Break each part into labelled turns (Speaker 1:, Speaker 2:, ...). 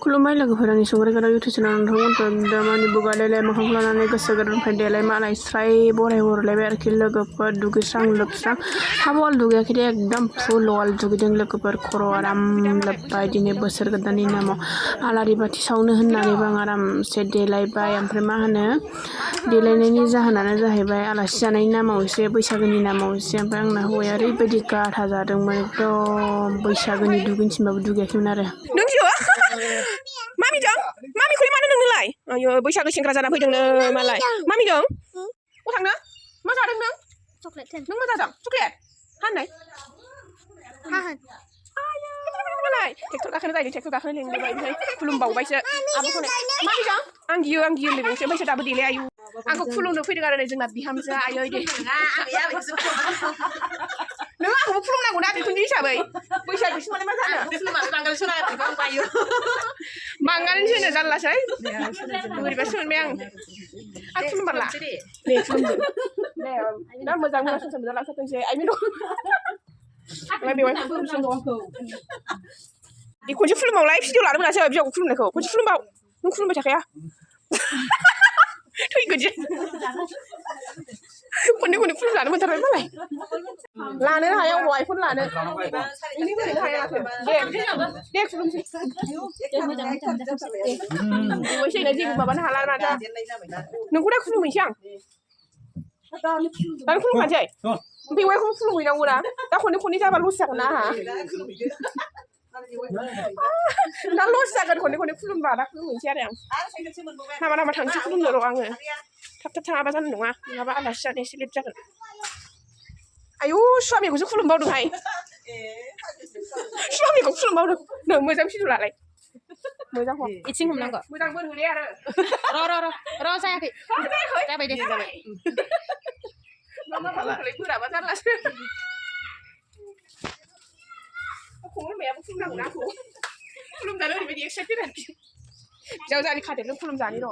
Speaker 1: खुलुमबाय लोगोफोर आंनि संग्राय गाराव इउटुब चेनेल नोंथांमोनखौ दामानि बुगालायलाय मोखां खालामनानै गोसो गोरबोनिफ्राय देलाय मालाय स्राय बराय हरलायबाय आरोखि लोगोफोर दुगैस्रां लोबस्रां हाबवाल दुगैयाखै दे एकदम फुल वाल दुगैदों लोगोफोर खर' आराम लोब्बाय दिनै बोसोर गोदाननि नामाव आलारि बाथि सावनो होननानैबो आं आरामसे देलायबाय ओमफ्राय मा होनो देलायनायनि जाहोनानो जाहैबाय आलासि जानायनि नामाव एसे बैसागोनि नामाव एसे ओमफ्राय आंना हौवाया ओरैबायदि गाधा जादोंमोन एकदम बैसागोनि दुगैनो थिनबाबो दुगैयाखैमोन आरो
Speaker 2: मामि दं मामि खौलाय मानो नोंनोलाय आयो बैसागो सेंग्रा जाना फैदोंनो मालाय मामि दं अ थांनो मा जादों नों चकलेट नों मा जादों चकलेट हाननाय हाहोन आयो मालाय ट्रेक्टर गाखोनो जाहैदों ट्रेक्टर गाखोनो लेंबाय ओमफ्राय खुलुमबावबायसो आब'खौनो मामि दं आं गियो होनलायबायसो ओमफ्राय दाबो देलाय आयु आंखौ खुलुमनो फैदों आरो नै जोंना बिहामजोआ आयै दे नों आंखौबो खुलुमनांगौ ना बिखुनजो हिसाबै बैसागोसिम माने मा जानो खुलुमाबो बांगालसो नालाय आं बायो बांगालनिसो होनो जारलासै बोरैबासो मोनबाय आं खुलुमबारला दे खुलुमदो दे दा मोजां मोजां सम मोजां लाखिथोंसै आइमि दं आंलाय बेवाय खनसे खुलुमबावलाय भिडिअ लानो मोनासै बियावखौ खुलुमनायखौ खनसे खुलुमबाव नों खुलुमबाय थाखाया थैगोन जे खननै खननै खुलुम लानो मोनथारबाय मालाय लानो हाया अबाव आइफन लानो इनि होनो हाया दे खुलुमसै बैसैना जेबो माबानो हाला माथा नोंखौ दा खुलुमहैसै आं दानो खुलुमखानोसै बेवाइखौ खुलुमहैनांगौ ना दा खननै खननै जाबा लस जागोन ना आंहा दा लस जागोन खननै खननै खुलुमबा दा खुलुमहैसै आरो आं नामा नामा थांसै खुलुमनो र' आङो थाब थाब थाङाबा जानाय नङा नङाबा आलासि जानो एसे लेट जागोन आयु स्वामिखौसो खुलुमबावदोंहाय स्वामिखौ खुलुमबावदों नों मोजां भिडिअ लालाय मोजां हर इथिं हमनांगौ मोजां बोर होदे आरो र' जायाखै जाबाय दे जाबाय मामा बोरखौलाय बोराबा जारलासो खुलुमनायाबो खुलुमनांगौ ना आंखौ खुलुमजानो ओरैबायदि एक्साइटेड आरोखि जावजानि खादेरनो खुलुमजानि र'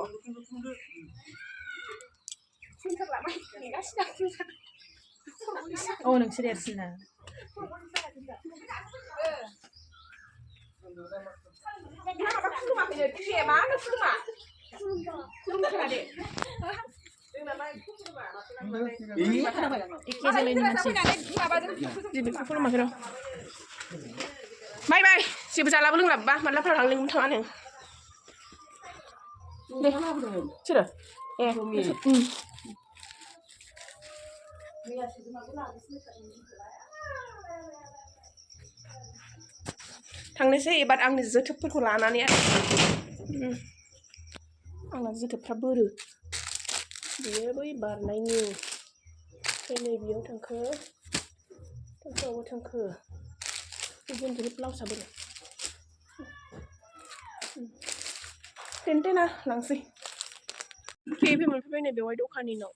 Speaker 3: औ नोंसोर देरसिना
Speaker 2: बाय बाय जेबो जालाबो लोंलाबा मालाबा थांनो थाङानो दे सोरो ए थांनोसै एबार आंनि जोथोबफोरखौ लानानै आंना जोथोबफ्रा बोरो बियो बै बारनायनि नै बेयाव थांखो गुबुन जोबोद ब्लाउसआ बोरो टेन्टेना लांसै फैयै मोनफैबाय नै बेवहाय दखाननि नाव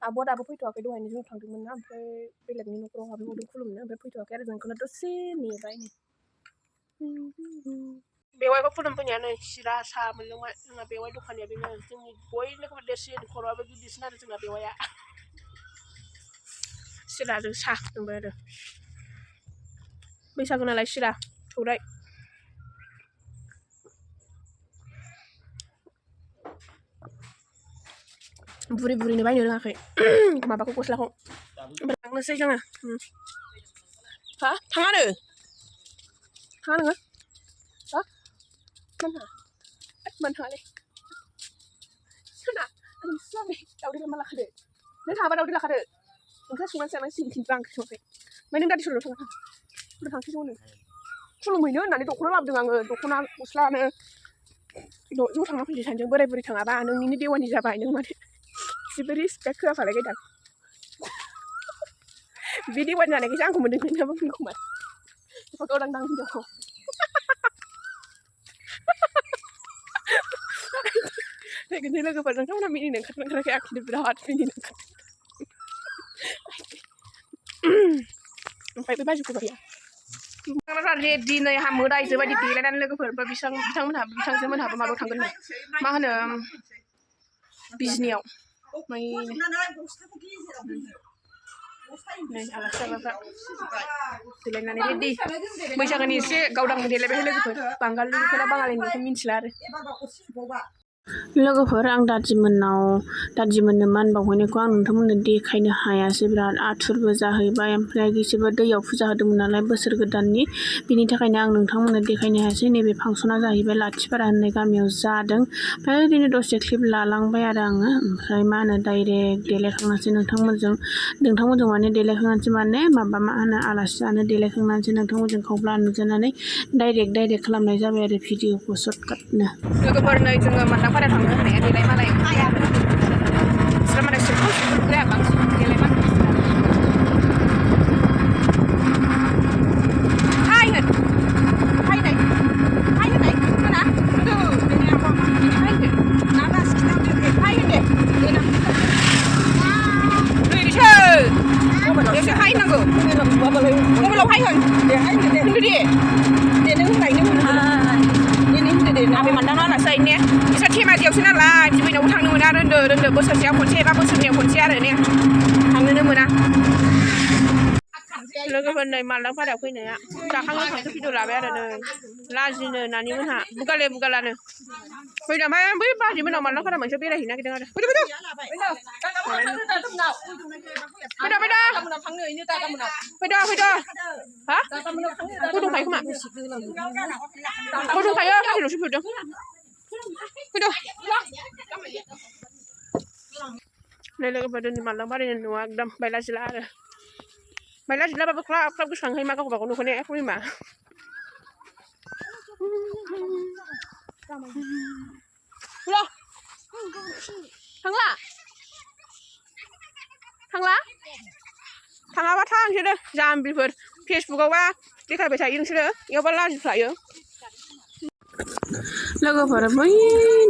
Speaker 2: आब'आ दाबो फैथ'वाखै दहायनो जों थांदोंमोन ना ओमफ्राय बेलेगनि न'खराव हाबहैबावदों खुलुमनो ओमफ्राय फैथ'वाखै आरो जोंखौनो दसे नेबाय नै बेवाइखौ खुलुमफैनाया नै सिरा साहा मोनलोंबाय जोंना बेवाइ दखानिया बेनो जोंनि बयनिख्रुइबो देरसिन खर'आबो गिदिरसिन आरो जोंना बेवाइया सिराजों साहा लोंबाय आरो बैसागु नालाय सिरा सौराय बुरिनो बायनो रोङाखै माबाखौ गस्लाखौ ओमफ्राय लांनोसै जोङो हा थाङानो नोङो हा मानो थाङालै सोना आंनि स्वामि दावदै लामा लाखादो नों थाङाबा दावदै लाखादो ओंखाम संनानै जानांसिगोन खिन्थु आं ओंख्रि सङाखै ओमफ्राय नों दादि सरयाव थाङा थांसै ज'नो खुलुमहैनो होननानै दख'ना लाबोदों आङो दख'ना गस्लानो ज' थांना फैनोसै सानैजों बोराय बुरै थाङाबा नोंनिनो देवानि जाबाय नों माने जेबो रिसपेक्ट होआफालायगोन बे देवानि जानायखायसो आंखौ मोनदों नोंनाबो खोमा एफा गावदांदां हिनजावखौ फैगोनसै लोगोफोर नोंथांमोना मिनिनो ओंखारनांखाराखै आं खिन्थु बिराद मिनिनो ओंखारदों ओमफ्राय बे बाजिखौ गैया रेडि नै हा मोदायजो बायदि देलायनानै लोगोफोर बिथांमोनहाबो माबायाव थांगोन मा होनो बिजनियाव
Speaker 1: नै आलासि जाग्राफ्रा देलायनानै रेडि बैसागोनि एसे गावदां देलायबाय लोगोफोर बांगालिनिखौना बाङालिनिखौ मिन्थिला आरो लोगोफोर आं दादिमोननो मान बावहैनायखौ आं नोंथांमोननो देखायनो हायासै बिराद आथुरबो जाहैबाय ओमफ्राय बिसोरबो दैयाव फुजा होदोंमोन नालाय बोसोर गोदाननि बिनि थाखायनो आं नोंथांमोननो देखायनो हायासै नैबे फांसना जाहैबाय लाथिपारा होननाय गामियाव जादों ओमफ्राय ओरैनो दसे क्लिप लालांबाय आरो आङो ओमफ्राय मा होनो डाइरेक्ट देलायखांनासै नोंथांमोनजों माने देलायखांनासै माने माबा मा होनो आलासि जानो देलायखांनासै नोंथांमोनजों खावब्ला नुजानानै डाइरेक्ट खालामनाय जाबाय आरो भिडिअखौ सर्टकाटनो लोगोफोर नै जोङो मान्दांपारायाव थांनो होननाया देलाय मालाय बिसोर माने सिम्पोल बांसिन देलाय मालाय धेमाजियावसो नालाय बिबैनावबो थांनो मोना रोन्दो बोसोरसेयाव खनसे एबा बोसोरनैयाव खनसे आरो ने थांनोनो मोना लोगोफोर नै मालदांपारायाव फैनाया जाखां लोंखांसो भिडिअ लाबाय आरो नै लाजिनो नानिमोनहा बुगालानो फैदों ओमफ्राय बै बाजैमोनाव मालदांपारा मोनसे बेरायहैनो नागिरदों आरो फैदो हा दंखायो खोमा दंखायो सानसेल'सो फैदों फैदो नै लोगोफोर दिनै मालदांपारानि न'आ एकदम बायला जिला आरो बायला जिलाबाबो ख्लाब गोसोखांहैयो मा गावबा गाव न'खौनो एखुमा थाङाबा थांसोरो जाम्बिफोर फेसबुकआवबा देखायबाय थायो नोंसोरो बेयावबा लाजिफ्लायो लोगोफोर बै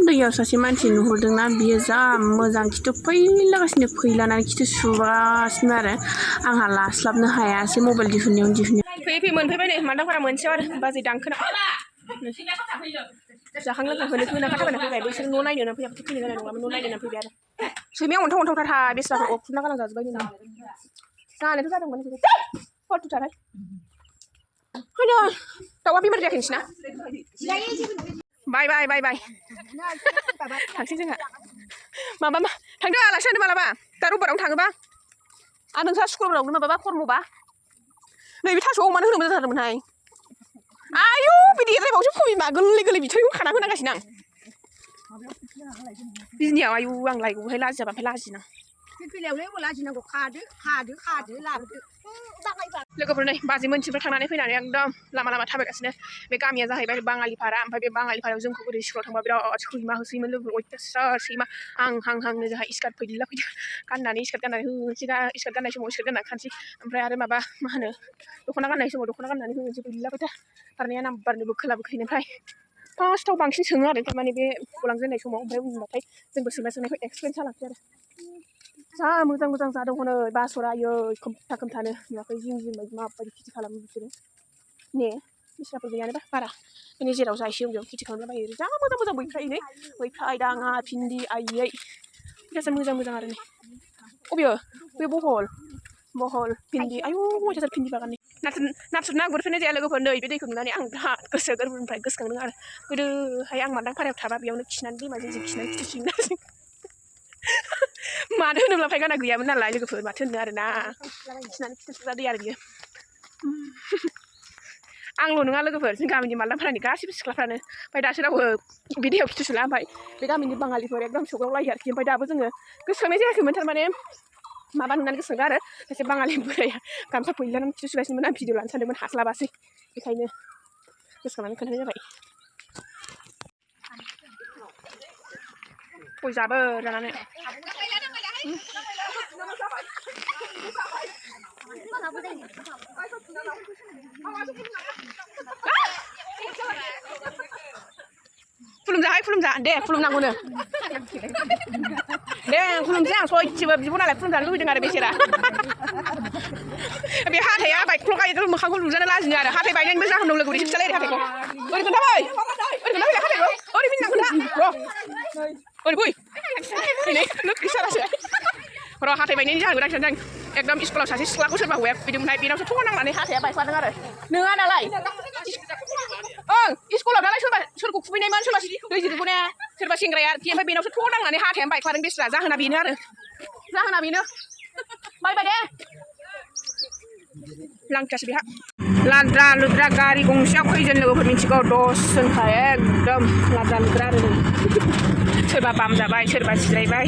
Speaker 1: दैयाव सासे मानसि नुहुरदोंना बियो जा मोजां खिथु फैलानानै खिथु सुगासिनो आरो आंहा लास्लाबनो हायासै मबाइल दिहुननायावनो फैयै मोनफैबाय नै मालदांपारा मोनसेयाव आरो बाजै दांखोना जाखां लोंखां होनो थाबायना फैबाय बिसोर न' नायनो फैयाखै फैनो जानाय नङामोन न' नायनो फैबाय आरो सैमाया अन्थावथारहाय बेस्राफोर अरफुना गालां जाजोब्बाय नोङो जानायथ' जादोंमोन हरथुथारहाय फैनो दाउआ बेमार जायाखै नोंसिना बाय थांसै जोंहा माबा थांदो आलासि जानो मालाबा दा रबिबारावनो थाङोबा आरो नोंस्रा शुक्रबारावनो माबाबा खर्मबा नैबे थास'आव अमानो होनो मोजां जादोंमोनहाय आयु बिदि एद्रायबावसो फैमा गोरलै बिथांखौ खाना होनांगासिनो आं बिजनियाव आयु आं लायगौहाय लाजियाबा ओमफ्राय लाजिना लाजिनांगौ खादो लाबोदो लोगोफोर नै बाजै मोनसेनिफ्राय थांनानै फैनानै एकदम लामा थाबायगासिनो बे गामिया जाहैबाय बाङालिपारा ओमफ्राय बे बाङालिपारायाव जोंखौ ओरै स्कुलाव थांबा बिराद सैमा होसोयोमोन लोगो अयथासार सैमा आं जोंहा स्कार्ट फैला फैदों गाननानै स्कार्ट गाननानै होनोसै स्कार्ट गाननाय समाव स्कार्ट गाननानै खानसै ओमफ्राय आरो माबा मा होनो दख'ना गाननाय समाव दख'ना गाननानै होनोसै फैला फैथा खारनाया नाम्बारनोबो खोलाबोखायनिफ्राय फार्स्टआव बांसिन सोङो आरो थारमाने बे गलांजेननाय समाव ओमफ्राय उनबाथाय जोंबो सोंनायखौ एक्सपिरियेन्स जालांसै आरो जा मोजां जादों हनै बासरा आयै खोमथानो नुवाखै जिं बायदि माबायदि खेथि खालामो बिसोरो ने बिस्राफोर गैयानोबा बारा माने जेराव जा एसे बेयाव खेथि खालामलाबायो जा मोजां मैफ्राय दाङा भिन्दि आयै बिराद मोजां आरो नै अबेयो बे बहल भिन्दि आयु मोजांथार भिन्दि बागाननि नाथुर ना गुरफेरनाय जाया लोगोफोर नै बे दैखौ नुनानै आं बिराद गोसो गोरबोनिफ्राय गोसोखांदों आरो गोदोहाय आं मालदांपारायाव थाबा बेयावनो खिनानै दैमाजों खिनानै खिथु सिंना मानो होनोब्ला फायखाना गैयामोन नालाय लोगोफोर माथो होनो आरोना खिनानै खिथु सुग्रा दै आरो बियो आंल' नङा लोगोफोर जों गामिनि मालदांपारानि गासैबो सिख्लाफ्रानो ओमफ्राय दासो रावबो बे दैयाव खिथु सुला ओमफ्राय बे गामिनि बाङालिफोर एकदम सौग्रावलायो आरोखि ओमफ्राय दाबो जोङो गोसोखांनाय जायाखैमोन थारमाने माबा नुनानै गोसोखांदों आरो सासे बाङालि बोराया गामसा फैलानानै खिथु सुगासिनोमोन आं भिडिअ लानो सानदोंमोन हास्लाबासै बेखायनो गोसोखांनानै खोन्थानाय जाबाय गय जाबो जानानै खुलुमजा दे खुलुमनांगौनो दे खुलुमसै आं सयथिबो बिब' नालाय खुलुमजानो लुबैदों आरो बेसेरा बे हाथाया बायख्ल' गायो मोखांखौ नुजानो लाजिनो आरो हाथाय बायनायनिबो जाहोन दं लोगो ओरै खिन्थालाय हाथायखौ ओरै खोन्थाबाय हाथायखौ ओरै मिनिना खोन्था र' ओरै फै लोगो सारासो
Speaker 2: र' हाथाय बायनायनि जाहोनखौ रायज्लायदों एकदम स्कुलाव सासे सिख्लाखौ सोरबा हौवाया फैदोंमोनहाय बेनावसो थ' नांनानै हाथाया बायख्लादों आरो नोङा नालाय ओं स्कुलाव नालाय सोरखौ खुबैनायमोन सोरबा दै जिरिगौने सोरबा सेंग्राया आरोखि ओमफ्राय बेनावसो थ' नांनानै हाथायानो बायख्लादों बेस्रा जाहोना बेनो आरो जाहोना बेनो बायबाय दे लांखायासो बेहा लाद्रा लुद्रा गारि गंसेयाव खैजोन लोगोफोर मिथिगौ 10 जनखा एकदम लाद्रा लुद्रा आरो सोरबा बाम जाबाय सोरबा जिरायबाय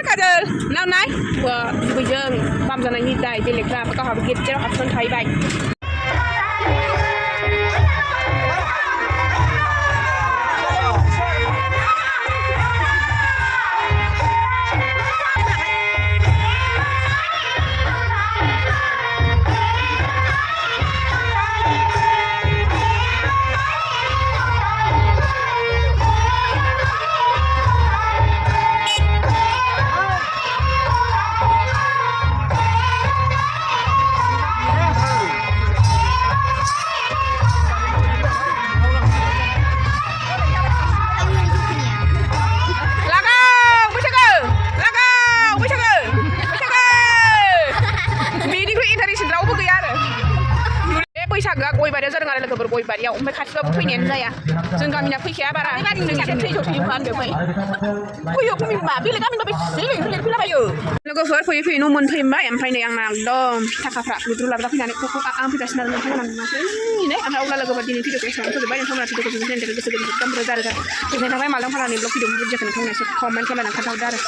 Speaker 2: काजल नाय दुगैजों बाम जानायनि दाय बेलेगफ्रा गावहाबो गेजेराव हाबसोनानै थाहैबाय बैसागोआ गय बारियाव जादों आरो लोगोफोर गय बारियाव ओमफ्राय खाथिबाबो फैनायानो जाया जों गामिना फैखाया बारा बेलेग गामिना फैलाबायो लोगोफोर फैयै फैयै न' मोनफैबाय ओमफ्राय नै आंना एकदम थाखाफ्रा लुद्रु लाद्रा फैनानै आं फैगासिनो आरो नोंथांमोना नुवाखै नै ओमफ्राय अब्ला लोगोफोर दिनै भिडिअखौ एसेबां फोजोबबाय नोंथांमोना भिडिअखौ जोबोद गोसो गोरबोजों रोजा रोजा गोजोननाय थाबाय मालाबा फालानि ब्लग भिडिअ बुरजाखौ नोंथांमोना एसे कमेन्ट खालामनानै खोन्थाहरदो आरो